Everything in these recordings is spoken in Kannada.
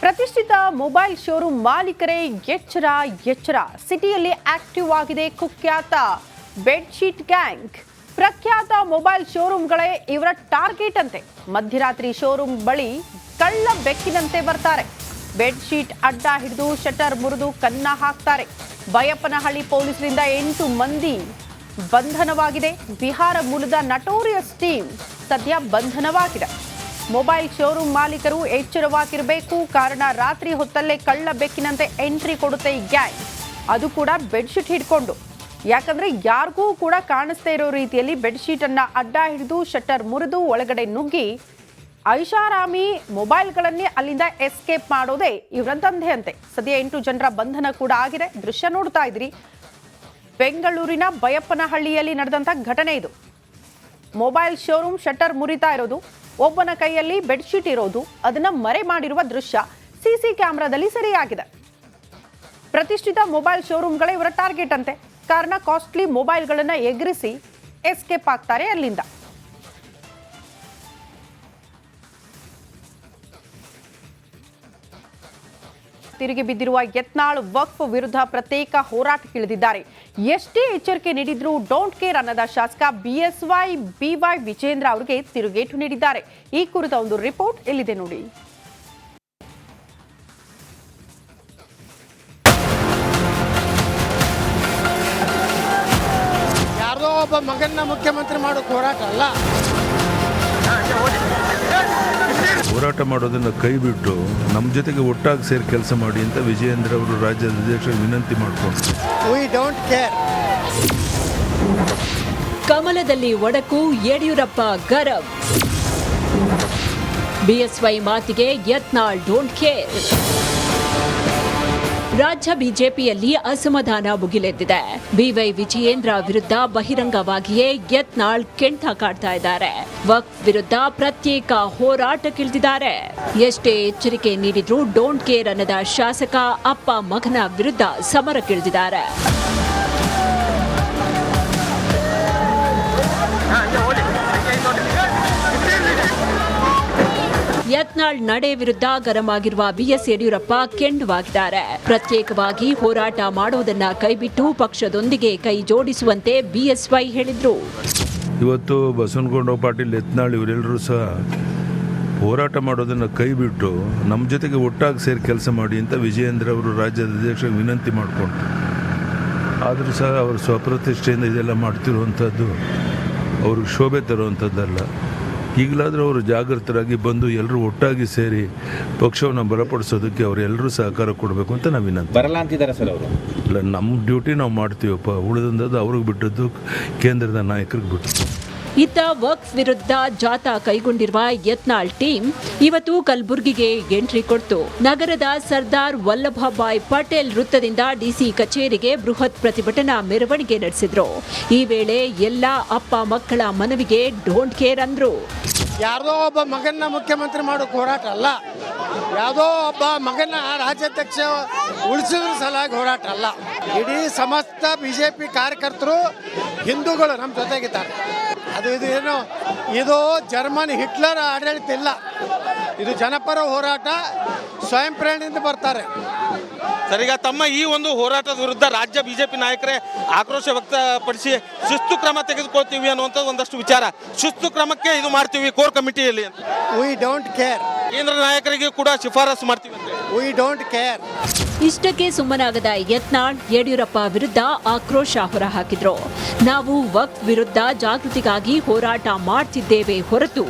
ಪ್ರತಿಷ್ಠಿತ ಮೊಬೈಲ್ ಶೋರೂಮ್ ಮಾಲೀಕರೇ ಎಚ್ಚರ ಸಿಟಿಯಲ್ಲಿ ಆಕ್ಟಿವ್ ಆಗಿದೆ ಕುಖ್ಯಾತ ಬೆಡ್ಶೀಟ್ ಗ್ಯಾಂಗ್. ಪ್ರಖ್ಯಾತ ಮೊಬೈಲ್ ಶೋರೂಮ್ಗಳೇ ಇವರ ಟಾರ್ಗೆಟ್ ಅಂತೆ. ಮಧ್ಯರಾತ್ರಿ ಶೋರೂಮ್ ಬಳಿ ಕಳ್ಳ ಬೆಕ್ಕಿನಂತೆ ಬರ್ತಾರೆ. ಬೆಡ್ಶೀಟ್ ಅಡ್ಡ ಹಿಡಿದು ಶಟರ್ ಮುರಿದು ಕನ್ನ ಹಾಕ್ತಾರೆ. ಬೈಯಪ್ಪನಹಳ್ಳಿ ಪೊಲೀಸರಿಂದ 8 ಮಂದಿ ಬಂಧನವಾಗಿದೆ. ಬಿಹಾರ ಮೂಲದ ನಟೋರಿಯಸ್ ಟೀಮ್ ಸದ್ಯ ಬಂಧನವಾಗಿದೆ. ಮೊಬೈಲ್ ಶೋರೂಮ್ ಮಾಲೀಕರು ಎಚ್ಚರವಾಗಿರಬೇಕು. ಕಾರಣ ರಾತ್ರಿ ಹೊತ್ತಲ್ಲೇ ಕಳ್ಳ ಬೆಕ್ಕಿನಂತೆ ಎಂಟ್ರಿ ಕೊಡುತ್ತೆ ಈ ಗ್ಯಾಂಗ್, ಅದು ಕೂಡ ಬೆಡ್ಶೀಟ್ ಹಿಡ್ಕೊಂಡು. ಯಾಕಂದ್ರೆ ಯಾರಿಗೂ ಕೂಡ ಕಾಣಿಸ್ತಾ ಇರೋ ರೀತಿಯಲ್ಲಿ ಬೆಡ್ಶೀಟ್ ಅನ್ನ ಅಡ್ಡ ಹಿಡಿದು ಶಟರ್ ಮುರಿದು ಒಳಗಡೆ ನುಗ್ಗಿ ಐಷಾರಾಮಿ ಮೊಬೈಲ್ಗಳನ್ನೇ ಅಲ್ಲಿಂದ ಎಸ್ಕೇಪ್ ಮಾಡೋದೇ ಇವರ ದಂಧೆ ಅಂತೆ. ಸದ್ಯ 8 ಜನರ ಬಂಧನ ಕೂಡ ಆಗಿದೆ. ದೃಶ್ಯ ನೋಡ್ತಾ ಇದ್ರಿ, ಬೆಂಗಳೂರಿನ ಬೈಯಪ್ಪನಹಳ್ಳಿಯಲ್ಲಿ ನಡೆದಂತ ಘಟನೆ ಇದು. ಮೊಬೈಲ್ ಶೋರೂಮ್ ಶಟರ್ ಮುರಿತಾ ಇರೋದು, ಒಬ್ಬನ ಕೈಯಲ್ಲಿ ಬೆಡ್ಶೀಟ್ ಇರೋದು, ಅದನ್ನ ಮರೆ ಮಾಡಿರುವ ದೃಶ್ಯ ಸಿಸಿ ಕ್ಯಾಮೆರಾದಲ್ಲಿ ಸೆರೆಯಾಗಿದೆ. ಪ್ರತಿಷ್ಠಿತ ಮೊಬೈಲ್ ಶೋರೂಮ್ಗಳೇ ಇವರ ಟಾರ್ಗೆಟ್ ಅಂತೆ. ಕಾರಣ ಕಾಸ್ಟ್ಲಿ ಮೊಬೈಲ್ಗಳನ್ನ ಎಗರಿಸಿ ಎಸ್ಕೇಪ್ ಆಗ್ತಾರೆ ಅಲ್ಲಿಂದ. ತಿರುಗಿ ಬಿದ್ದಿರುವ ಯತ್ನಾಳ್ ವಕ್ಫ್ ವಿರುದ್ಧ ಪ್ರತ್ಯೇಕ ಹೋರಾಟಕ್ಕಿಳಿದಿದ್ದಾರೆ. ಎಷ್ಟೇ ಎಚ್ಚರಿಕೆ ನೀಡಿದ್ರೂ ಡೋಂಟ್ ಕೇರ್ ಅನ್ನದ ಶಾಸಕ BY ವಿಜೇಂದ್ರ ಅವರಿಗೆ ತಿರುಗೇಟು ನೀಡಿದ್ದಾರೆ. ಈ ಕುರಿತ ಒಂದು ರಿಪೋರ್ಟ್ ಇಲ್ಲಿದೆ ನೋಡಿ. ಯಾರೋ ಒಬ್ಬ ಮಗನ್ನ ಮುಖ್ಯಮಂತ್ರಿ ಮಾಡೋ ಹೋರಾಟ ಅಲ್ಲ. ಹೋರಾಟ ಮಾಡೋದನ್ನು ಕೈ ಬಿಟ್ಟು ನಮ್ಮ ಜೊತೆಗೆ ಒಟ್ಟಾಗಿ ಸೇರಿ ಕೆಲಸ ಮಾಡಿ ಅಂತ ವಿಜಯೇಂದ್ರ ಅವರು ರಾಜ್ಯದ ಅಧ್ಯಕ್ಷರಿಗೆ ವಿನಂತಿ ಮಾಡಿಕೊಂಡು ವಿ ಡೋಂಟ್ ಕೇರ್. ಕಮಲದಲ್ಲಿ ಒಡಕು, ಯಡಿಯೂರಪ್ಪ ಗರಂ. BSY ಮಾತಿಗೆ ಯತ್ನಾಳ್ ಡೋಂಟ್ ಕೇರ್. ರಾಜ್ಯ ಬಿಜೆಪಿಯಲ್ಲಿ ಅಸಮಾಧಾನ ಮುಗಿಲೆದ್ದಿದೆ. BY ವಿಜಯೇಂದ್ರ ವಿರುದ್ಧ ಬಹಿರಂಗವಾಗಿಯೇ ಯತ್ನಾಳ್ ಕೆಂಡ ಕಾಡ್ತಾ ಇದ್ದಾರೆ. ವಕ್ಫ್ ವಿರುದ್ಧ ಪ್ರತ್ಯೇಕ ಹೋರಾಟಕ್ಕಿಳಿದಿದ್ದಾರೆ. ಎಷ್ಟೇ ಎಚ್ಚರಿಕೆ ನೀಡಿದ್ರೂ ಡೋಂಟ್ ಕೇರ್ ಅನ್ನದ ಶಾಸಕ ಅಪ್ಪ ಮಗನ ವಿರುದ್ಧ ಸಮರಕ್ಕಿಳಿದಿದ್ದಾರೆ. ಯತ್ನಾಳ್ ನಡೆ ವಿರುದ್ಧ ಗರಂ ಆಗಿರುವ BS ಯಡಿಯೂರಪ್ಪ ಕೆಂಡವಾಗಿದ್ದಾರೆ. ಪ್ರತ್ಯೇಕವಾಗಿ ಹೋರಾಟ ಮಾಡೋದನ್ನ ಕೈಬಿಟ್ಟು ಪಕ್ಷದೊಂದಿಗೆ ಕೈ ಜೋಡಿಸುವಂತೆ BSY ಹೇಳಿದ್ರು. ಇವತ್ತು ಬಸವನಗೌಡ ಪಾಟೀಲ್, ಯತ್ನಾಳ್ ಇವರೆಲ್ಲರೂ ಸಹ ಹೋರಾಟ ಮಾಡೋದನ್ನು ಕೈ ಬಿಟ್ಟು ನಮ್ಮ ಜೊತೆಗೆ ಒಟ್ಟಾಗಿ ಸೇರಿ ಕೆಲಸ ಮಾಡಿ ಅಂತ ವಿಜಯೇಂದ್ರ ಅವರು ರಾಜ್ಯದ ಅಧ್ಯಕ್ಷರಿಗೆ ವಿನಂತಿ ಮಾಡಿಕೊಂಡು, ಆದರೂ ಸಹ ಅವರು ಸ್ವಪ್ರತಿಷ್ಠೆಯಿಂದ ಇದೆಲ್ಲ ಮಾಡ್ತಿರುವಂಥದ್ದು ಅವ್ರಿಗೆ ಶೋಭೆ ತರುವಂಥದ್ದಲ್ಲ. ಈಗಲಾದರೂ ಅವರು ಜಾಗೃತರಾಗಿ ಬಂದು ಎಲ್ಲರೂ ಒಟ್ಟಾಗಿ ಸೇರಿ ಪಕ್ಷವನ್ನು ಬಲಪಡಿಸೋದಕ್ಕೆ ಅವರೆಲ್ಲರೂ ಸಹಕಾರ ಕೊಡಬೇಕು ಅಂತ ನಾವು ವಿನಂತಿ. ಬರಲ್ಲ ಅಂತಿದ್ದಾರೆ ಸರ್ ಅವರು. ಇಲ್ಲ, ನಮ್ಮ ಡ್ಯೂಟಿ ನಾವು ಮಾಡ್ತೀವಪ್ಪ, ಉಳಿದಂಥದ್ದು ಅವ್ರಿಗೆ ಬಿಟ್ಟದ್ದು ಕೇಂದ್ರದ ನಾಯಕರಿಗೆ ಬಿಟ್ಟು. ಇತ್ತ ವಕ್ಫ್ ವಿರುದ್ಧ ಜಾಥಾ ಕೈಗೊಂಡಿರುವ ಯತ್ನಾಳ್ ಟೀಮ್ ಇವತ್ತು ಕಲಬುರಗಿಗೆ ಎಂಟ್ರಿ ಕೊಡ್ತು. ನಗರದ ಸರ್ದಾರ್ ವಲ್ಲಭಭಾಯ್ ಪಟೇಲ್ ವೃತ್ತದಿಂದ DC ಕಚೇರಿಗೆ ಬೃಹತ್ ಪ್ರತಿಭಟನಾ ಮೆರವಣಿಗೆ ನಡೆಸಿದ್ರು. ಈ ವೇಳೆ ಎಲ್ಲ ಅಪ್ಪ ಮಕ್ಕಳ ಮನವಿಗೆ ಡೋಂಟ್ ಕೇರ್ ಅಂದ್ರು. ಯಾರೋ ಒಬ್ಬ ಮಗನ್ನ ಮುಖ್ಯಮಂತ್ರಿ ಮಾಡೋ ಹೋರಾಟ ಅಲ್ಲ. ಯಾವುದೋ ಒಬ್ಬ ಮಗನ ರಾಜ್ಯಾಧ್ಯಕ್ಷ ಉಳಿಸೋದ್ರ ಸಲುವಾಗಿ ಹೋರಾಟ ಅಲ್ಲ. ಇಡೀ ಸಮಸ್ತ BJP ಕಾರ್ಯಕರ್ತರು ಹಿಂದೂಗಳು ನಮ್ಮ ಜೊತೆಗಿದ್ದಾರೆ. ಇದು ಜರ್ಮನ್ ಹಿಟ್ಲರ್ ಆಡಳಿತ ಇಲ್ಲ. ಇದು ಜನಪರ ಹೋರಾಟ, ಸ್ವಯಂ ಪ್ರೇರಣೆಯಿಂದ ಬರ್ತಾರೆ. ಸರಿಗ ತಮ್ಮ ಈ ಒಂದು ಹೋರಾಟದ ವಿರುದ್ಧ ರಾಜ್ಯ BJP ನಾಯಕರೇ ಆಕ್ರೋಶ ವ್ಯಕ್ತಪಡಿಸಿ ಶಿಸ್ತು ಕ್ರಮ ತೆಗೆದುಕೊಳ್ತೀವಿ ಅನ್ನುವಂಥದ್ದು ಒಂದಷ್ಟು ವಿಚಾರ. ಶಿಸ್ತು ಕ್ರಮಕ್ಕೆ ಇದು ಮಾಡ್ತೀವಿ ಕೋರ್ ಕಮಿಟಿಯಲ್ಲಿ ಅಂತ. V don't care. ಕೇಂದ್ರ ನಾಯಕರಿಗೆ ಕೂಡ ಶಿಫಾರಸು ಮಾಡ್ತೀವಿ ಅಂತ. V don't care. ಇಷ್ಟಕ್ಕೆ ಸುಮ್ಮನಾಗದ ಯತ್ನಾಳ್ ಯಡಿಯೂರಪ್ಪ ವಿರುದ್ಧ ಆಕ್ರೋಶ ಹೊರಹಾಕಿದ್ರು. ನಾವು ವಕ್ಫ್ ವಿರುದ್ಧ ಜಾಗೃತಿಗಾಗಿ ಹೋರಾಟ ಮಾಡ್ತಿದ್ದೇವೆ ಹೊರತು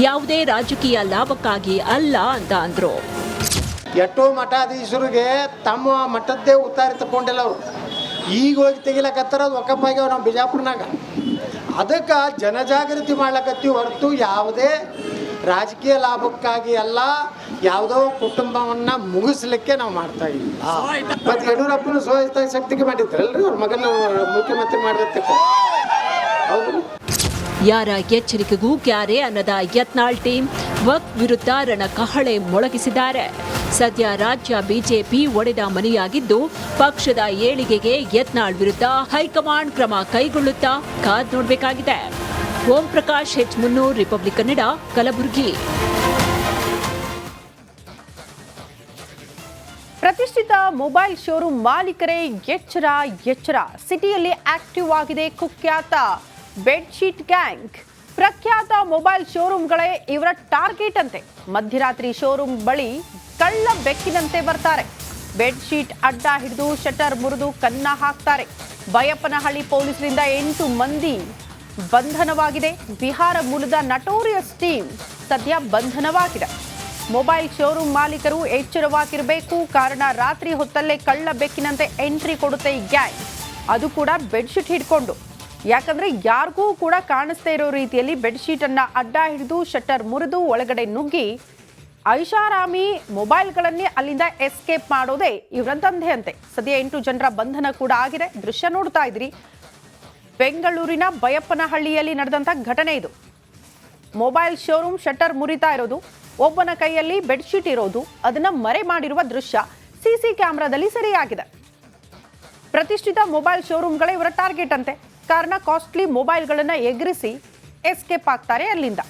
ಯಾವುದೇ ರಾಜಕೀಯ ಲಾಭಕ್ಕಾಗಿ ಅಲ್ಲ ಅಂತ ಅಂದ್ರು. ಎಷ್ಟೋ ಮಠಾಧೀಶರಿಗೆ ತಮ್ಮ ಮಠದ್ದೇ ಉತ್ತಾರ ತಗೊಂಡಿಲ್ಲ ಅವರು. ಈಗ ಹೋಗಿ ತೆಗಿಲಕತ್ತಾರ, ಅದು ವಕಫ್ ಆಗ್ಯಾವ ನಾವು ಬಿಜಾಪುರನಾಗ. ಅದಕ್ಕೆ ಜನಜಾಗೃತಿ ಮಾಡ್ಲಕತ್ತೀವಿ ಹೊರತು ಯಾವುದೇ ರಾಜಕೀಯ ಲಾಭಕ್ಕಾಗಿ ಅಲ್ಲ, ಯಾವುದೋ ಕುಟುಂಬವನ್ನ ಮುಗಿಸ್ಲಿಕ್ಕೆ ನಾವು ಮಾಡ್ತಾ ಇದ್ದೀವಿ. ಮತ್ತೆ ಯಡಿಯೂರಪ್ಪನ ಸ್ವಹಿತ ಶಕ್ತಿಗೆ ಮಾಡಿದ್ರಲ್ರಿ ಅವ್ರ ಮಗನ ಮುಖ್ಯಮಂತ್ರಿ ಮಾಡಬೇಕು. ಹೌದು, ಯಾರ ಎಚ್ಚರಿಕೆಗೂ ಕ್ಯಾರೆ ಅನ್ನದ ಯತ್ನಾಳ್ ಟೀಮ್ ವಕ್ಫ್ ವಿರುದ್ಧ ರಣಕಹಳೆ ಮೊಳಗಿಸಿದ್ದಾರೆ. ಸದ್ಯ ರಾಜ್ಯ ಬಿಜೆಪಿ ಒಡೆದ ಮನೆಯಾಗಿದ್ದು, ಪಕ್ಷದ ಏಳಿಗೆಗೆ ಯತ್ನಾಳ್ ವಿರುದ್ಧ ಹೈಕಮಾಂಡ್ ಕ್ರಮ ಕೈಗೊಳ್ಳುತ್ತಾ ಕಾದ್ ನೋಡಬೇಕಾಗಿದೆ. ಓಂ ಪ್ರಕಾಶ್ H. ಮುನ್ನೂರ್, ರಿಪಬ್ಲಿಕ್ ಕನ್ನಡ, ಕಲಬುರಗಿ. ಪ್ರತಿಷ್ಠಿತ ಮೊಬೈಲ್ ಶೋರೂಮ್ ಮಾಲೀಕರೇ ಎಚ್ಚರ ಎಚ್ಚರ. ಸಿಟಿಯಲ್ಲಿ ಆಕ್ಟಿವ್ ಆಗಿದೆ ಕುಖ್ಯಾತ ಬೆಡ್ಶೀಟ್ ಗ್ಯಾಂಗ್. ಪ್ರಖ್ಯಾತ ಮೊಬೈಲ್ ಶೋರೂಮ್ಗಳೇ ಇವರ ಟಾರ್ಗೆಟ್ ಅಂತೆ. ಮಧ್ಯರಾತ್ರಿ ಶೋರೂಮ್ ಬಳಿ ಕಳ್ಳ ಬೆಕ್ಕಿನಂತೆ ಬರ್ತಾರೆ. ಬೆಡ್ಶೀಟ್ ಅಡ್ಡ ಹಿಡಿದು ಶಟರ್ ಮುರಿದು ಕನ್ನ ಹಾಕ್ತಾರೆ. ಬೈಯಪ್ಪನಹಳ್ಳಿ ಪೊಲೀಸರಿಂದ 8 ಮಂದಿ ಬಂಧನವಾಗಿದೆ. ಬಿಹಾರ ಮೂಲದ ನಟೋರಿಯಸ್ ಟೀಮ್ ಸದ್ಯ ಬಂಧನವಾಗಿದೆ. ಮೊಬೈಲ್ ಶೋರೂಮ್ ಮಾಲೀಕರು ಎಚ್ಚರವಾಗಿರಬೇಕು. ಕಾರಣ ರಾತ್ರಿ ಹೊತ್ತಲ್ಲೇ ಕಳ್ಳ ಬೆಕ್ಕಿನಂತೆ ಎಂಟ್ರಿ ಕೊಡುತ್ತೆ ಈ ಗ್ಯಾಂಗ್, ಅದು ಕೂಡ ಬೆಡ್ಶೀಟ್ ಹಿಡ್ಕೊಂಡು. ಯಾಕಂದ್ರೆ ಯಾರಿಗೂ ಕೂಡ ಕಾಣಿಸ್ತಾ ಇರೋ ರೀತಿಯಲ್ಲಿ ಬೆಡ್ಶೀಟ್ ಅನ್ನ ಅಡ್ಡ ಹಿಡಿದು ಶಟರ್ ಮುರಿದು ಒಳಗಡೆ ನುಗ್ಗಿ ಐಷಾರಾಮಿ ಮೊಬೈಲ್ಗಳನ್ನೇ ಅಲ್ಲಿಂದ ಎಸ್ಕೇಪ್ ಮಾಡೋದೇ ಇವರ ದಂಧೆ ಅಂತೆ. ಸದ್ಯ 8 ಜನರ ಬಂಧನ ಕೂಡ ಆಗಿದೆ. ದೃಶ್ಯ ನೋಡ್ತಾ ಇದ್ರಿ, ಬೆಂಗಳೂರಿನ ಬೈಯಪ್ಪನಹಳ್ಳಿಯಲ್ಲಿ ನಡೆದಂತ ಘಟನೆ ಇದು. ಮೊಬೈಲ್ ಶೋರೂಮ್ ಶಟರ್ ಮುರಿತಾ ಇರೋದು, ಒಬ್ಬನ ಕೈಯಲ್ಲಿ ಬೆಡ್ಶೀಟ್ ಇರೋದು, ಅದನ್ನ ಮರೆ ಮಾಡಿರುವ ದೃಶ್ಯ ಸಿಸಿ ಕ್ಯಾಮೆರಾದಲ್ಲಿ ಸೆರೆಯಾಗಿದೆ. ಪ್ರತಿಷ್ಠಿತ ಮೊಬೈಲ್ ಶೋರೂಮ್ಗಳೇ ಇವರ ಟಾರ್ಗೆಟ್ ಅಂತೆ. ಕಾರಣ ಕಾಸ್ಟ್ಲಿ ಮೊಬೈಲ್ಗಳನ್ನ ಎಗರಿಸಿ ಎಸ್ಕೇಪ್ ಆಗ್ತಾರೆ ಅಲ್ಲಿಂದ.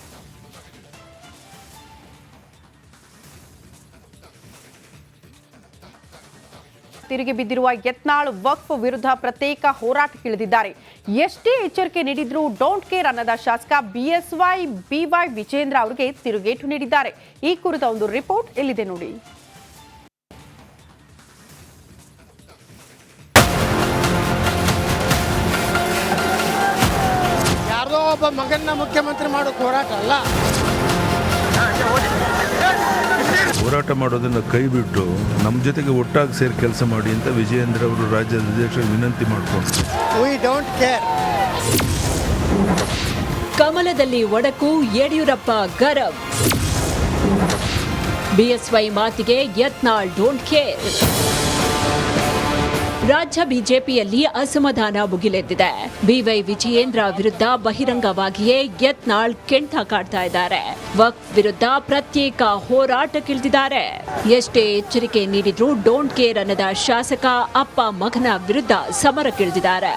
ತಿರುಗಿ ಬಿದ್ದಿರುವ ಯತ್ನಾಳ್ ವಕ್ಫ್ ವಿರುದ್ಧ ಪ್ರತ್ಯೇಕ ಹೋರಾಟಕ್ಕಿಳಿದಿದ್ದಾರೆ. ಎಷ್ಟೇ ಎಚ್ಚರಿಕೆ ನೀಡಿದ್ರೂ ಡೋಂಟ್ ಕೇರ್ ಅನ್ನದ ಶಾಸಕ BY ವಿಜೇಂದ್ರ ಅವರಿಗೆ ತಿರುಗೇಟು ನೀಡಿದ್ದಾರೆ. ಈ ಕುರಿತ ಒಂದು ರಿಪೋರ್ಟ್ ಇಲ್ಲಿದೆ ನೋಡಿ. ಯಾರ್ದೋ ಒಬ್ಬ ಮಗನ್ನ ಮುಖ್ಯಮಂತ್ರಿ ಮಾಡೋಕೆ ಹೋರಾಟ ಅಲ್ಲ. ಹೋರಾಟ ಮಾಡೋದನ್ನು ಕೈ ಬಿಟ್ಟು ನಮ್ಮ ಜೊತೆಗೆ ಒಟ್ಟಾಗಿ ಸೇರಿ ಕೆಲಸ ಮಾಡಿ ಅಂತ ವಿಜಯೇಂದ್ರ ಅವರು ರಾಜ್ಯದ ಅಧ್ಯಕ್ಷರಿಗೆ ವಿನಂತಿ ಮಾಡಿಕೊಂಡು ವಿ ಡೋಂಟ್ ಕೇರ್. ಕಮಲದಲ್ಲಿ ಒಡಕು, ಯಡಿಯೂರಪ್ಪ ಗರಂ. BSY ಮಾತಿಗೆ ಯತ್ನಾಳ್ ಡೋಂಟ್ ಕೇರ್. ರಾಜ್ಯ ಬಿಜೆಪಿಯಲ್ಲಿ ಅಸಮಾಧಾನ ಭುಗಿಲೆದ್ದಿದೆ. BY ವಿಜಯೇಂದ್ರ ವಿರುದ್ಧ ಬಹಿರಂಗವಾಗಿಯೇ ಯತ್ನಾಳ್ ಕೆಂಡ ಕಾಡ್ತಾ ಇದ್ದಾರೆ. ವಕ್ಫ್ ವಿರುದ್ಧ ಪ್ರತ್ಯೇಕ ಹೋರಾಟಕ್ಕಿಳಿದಿದ್ದಾರೆ. ಎಷ್ಟೇ ಎಚ್ಚರಿಕೆ ನೀಡಿದ್ರೂ ಡೋಂಟ್ ಕೇರ್ ಅನ್ನದ ಶಾಸಕ ಅಪ್ಪ ಮಗನ ವಿರುದ್ಧ ಸಮರಕ್ಕಿಳಿದಿದ್ದಾರೆ.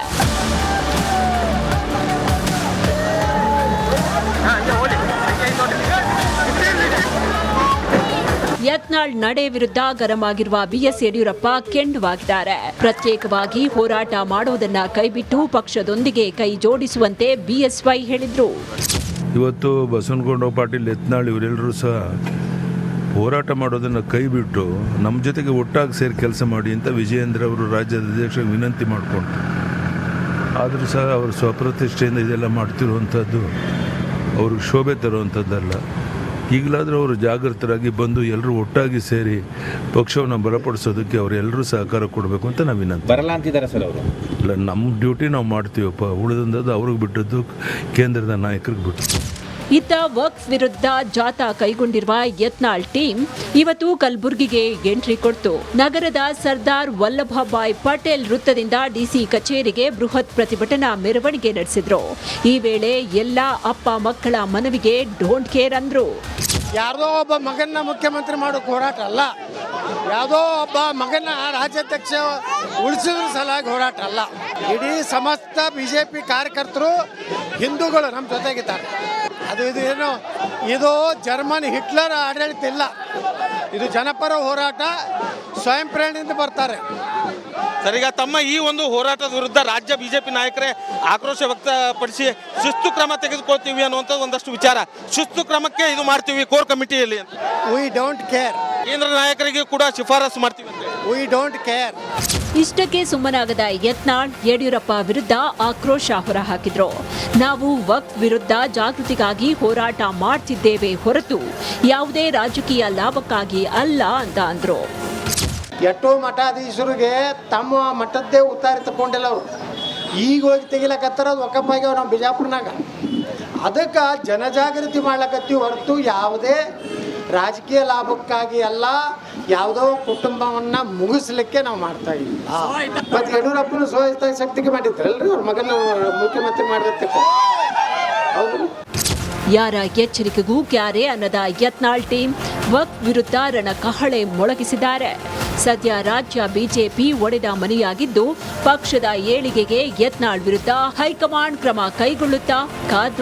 ಯತ್ನಾಳ್ ನಡೆ ವಿರುದ್ಧ ಗರಂ ಆಗಿರುವ BS ಯಡಿಯೂರಪ್ಪ ಕೆಂಡವಾಗಿದ್ದಾರೆ. ಪ್ರತ್ಯೇಕವಾಗಿ ಹೋರಾಟ ಮಾಡೋದನ್ನ ಕೈಬಿಟ್ಟು ಪಕ್ಷದೊಂದಿಗೆ ಕೈ ಜೋಡಿಸುವಂತೆ BSY ಹೇಳಿದ್ರು. ಇವತ್ತು ಬಸವನಗೌಡ ಪಾಟೀಲ್, ಯತ್ನಾಳ್ ಇವರೆಲ್ಲರೂ ಸಹ ಹೋರಾಟ ಮಾಡೋದನ್ನು ಕೈ ಬಿಟ್ಟು ನಮ್ಮ ಜೊತೆಗೆ ಒಟ್ಟಾಗಿ ಸೇರಿ ಕೆಲಸ ಮಾಡಿ ಅಂತ ವಿಜಯೇಂದ್ರ ಅವರು ರಾಜ್ಯದ ಅಧ್ಯಕ್ಷರಿಗೆ ವಿನಂತಿ ಮಾಡಿಕೊಂಡು, ಆದರೂ ಸಹ ಅವರು ಸ್ವಪ್ರತಿಷ್ಠೆಯಿಂದ ಇದೆಲ್ಲ ಮಾಡ್ತಿರುವಂಥದ್ದು ಅವ್ರಿಗೆ ಶೋಭೆ ತರುವಂಥದ್ದಲ್ಲ. ಈಗಲಾದರೂ ಅವರು ಜಾಗೃತರಾಗಿ ಬಂದು ಎಲ್ಲರೂ ಒಟ್ಟಾಗಿ ಸೇರಿ ಪಕ್ಷವನ್ನು ಬಲಪಡಿಸೋದಕ್ಕೆ ಅವರೆಲ್ಲರೂ ಸಹಕಾರ ಕೊಡಬೇಕು ಅಂತ ನಾವು ವಿನಂತಿ. ಬರಲ್ಲ ಅಂತಿದ್ದಾರೆ ಸರ್ ಅವರು. ಇಲ್ಲ, ನಮ್ಮ ಡ್ಯೂಟಿ ನಾವು ಮಾಡ್ತೀವಪ್ಪ, ಉಳಿದಂಥದ್ದು ಅವ್ರಿಗೆ ಬಿಟ್ಟದ್ದು ಕೇಂದ್ರದ ನಾಯಕರಿಗೆ ಬಿಟ್ಟು. ಇತ್ತ ವಕ್ಫ್ ವಿರುದ್ಧ ಜಾಥಾ ಕೈಗೊಂಡಿರುವ ಯತ್ನಾಳ್ ಟೀಮ್ ಇವತ್ತು ಕಲಬುರಗಿಗೆ ಎಂಟ್ರಿ ಕೊಡ್ತು. ನಗರದ ಸರ್ದಾರ್ ವಲ್ಲಭಭಾಯ್ ಪಟೇಲ್ ವೃತ್ತದಿಂದ DC ಕಚೇರಿಗೆ ಬೃಹತ್ ಪ್ರತಿಭಟನಾ ಮೆರವಣಿಗೆ ನಡೆಸಿದ್ರು. ಈ ವೇಳೆ ಎಲ್ಲಾ ಅಪ್ಪ ಮಕ್ಕಳ ಮನವಿಗೆ ಡೋಂಟ್ ಕೇರ್ ಅಂದ್ರು. ಯಾರ್ದೋ ಒಬ್ಬ ಮಗನ್ನ ಮುಖ್ಯಮಂತ್ರಿ ಮಾಡೋಕೆ ಹೋರಾಟ ಅಲ್ಲ. ಯಾವುದೋ ಒಬ್ಬ ಮಗನ ರಾಜ್ಯಾಧ್ಯಕ್ಷ ಉಳಿಸಿದ್ರ ಸಲುವಾಗಿ ಹೋರಾಟ ಅಲ್ಲ. ಇಡೀ ಸಮಸ್ತ BJP ಕಾರ್ಯಕರ್ತರು ಹಿಂದೂಗಳು ನಮ್ಮ ಜೊತೆಗಿದ್ದಾರೆ. ಇದು ಜರ್ಮನ್ ಹಿಟ್ಲರ್ ಆಡಳಿತ ಇಲ್ಲ. ಇದು ಜನಪರ ಹೋರಾಟ, ಸ್ವಯಂ ಪ್ರೇರಣೆಯಿಂದ ಬರ್ತಾರೆ. ಸರಿಗ ತಮ್ಮ ಈ ಒಂದು ಹೋರಾಟದ ವಿರುದ್ಧ ರಾಜ್ಯ ಬಿಜೆಪಿ ನಾಯಕರೇ ಆಕ್ರೋಶ ವ್ಯಕ್ತಪಡಿಸಿ ಶಿಸ್ತು ಕ್ರಮ ತೆಗೆದುಕೊಳ್ತೀವಿ ಅನ್ನುವಂಥ ಒಂದಷ್ಟು ವಿಚಾರ. ಶಿಸ್ತು ಕ್ರಮಕ್ಕೆ ಇದು ಮಾಡ್ತೀವಿ ಕೋರ್ ಕಮಿಟಿಯಲ್ಲಿ ಅಂತ. V don't care. ಕೇಂದ್ರ ನಾಯಕರಿಗೆ ಕೂಡ ಶಿಫಾರಸು ಮಾಡ್ತೀವಿ ಅಂತ. V don't care. ಇಷ್ಟಕ್ಕೆ ಸುಮ್ಮನಾಗದ ಯತ್ನಾಳ್ ಯಡಿಯೂರಪ್ಪ ವಿರುದ್ಧ ಆಕ್ರೋಶ ಹೊರಹಾಕಿದ್ರು. ನಾವು ವಕ್ಫ್ ವಿರುದ್ಧ ಜಾಗೃತಿಗಾಗಿ ಹೋರಾಟ ಮಾಡ್ತಿದ್ದೇವೆ ಹೊರತು ಯಾವುದೇ ರಾಜಕೀಯ ಲಾಭಕ್ಕಾಗಿ ಅಲ್ಲ ಅಂತ ಅಂದ್ರು. ಎಷ್ಟೋ ಮಠಾಧೀಶರಿಗೆ ತಮ್ಮ ಮಠದ್ದೇ ಉತ್ತಾರಿ ತಗೊಂಡಿಲ್ಲ ಅವರು. ಈಗ ಹೋಗಿ ತೆಗಿಲಕತ್ತಾರ, ಅದು ಒಕ್ಕಪ್ಪಾಗ್ಯಾವ ನಮ್ಮ ಬಿಜಾಪುರನಾಗ. ಅದಕ್ಕೆ ಜನಜಾಗೃತಿ ಮಾಡ್ಲಕತ್ತೀವಿ ಹೊರತು ಯಾವುದೇ ರಾಜಕೀಯ ಲಾಭಕ್ಕಾಗಿ ಅಲ್ಲ, ಯಾವುದೋ ಕುಟುಂಬವನ್ನು ಮುಗಿಸ್ಲಿಕ್ಕೆ ನಾವು ಮಾಡ್ತಾ ಇದ್ದೀವಿ. ಮತ್ತು ಯಡಿಯೂರಪ್ಪನ ಸ್ವಯಂ ಶಕ್ತಿಗೆ ಮಾಡಿದ್ರಲ್ರಿ ಅವ್ರ ಮಗನ ಮುಖ್ಯಮಂತ್ರಿ ಮಾಡಿದ. ಹೌದು, ಯಾರ ಎಚ್ಚರಿಕೆಗೂ ಕ್ಯಾರೆ ಅನ್ನದ ಯತ್ನಾಳ್ ಟೀಮ್ ವಕ್ಫ್ ವಿರುದ್ಧ ರಣಕಹಳೆ ಮೊಳಗಿಸಿದ್ದಾರೆ. ಸದ್ಯ ರಾಜ್ಯ ಬಿಜೆಪಿ ಒಡೆದ ಮನೆಯಾಗಿದ್ದು, ಪಕ್ಷದ ಏಳಿಗೆಗೆ ಯತ್ನಾಳ್ ವಿರುದ್ಧ ಹೈಕಮಾಂಡ್ ಕ್ರಮ ಕೈಗೊಳ್ಳುತ್ತಾ ಕಾದ್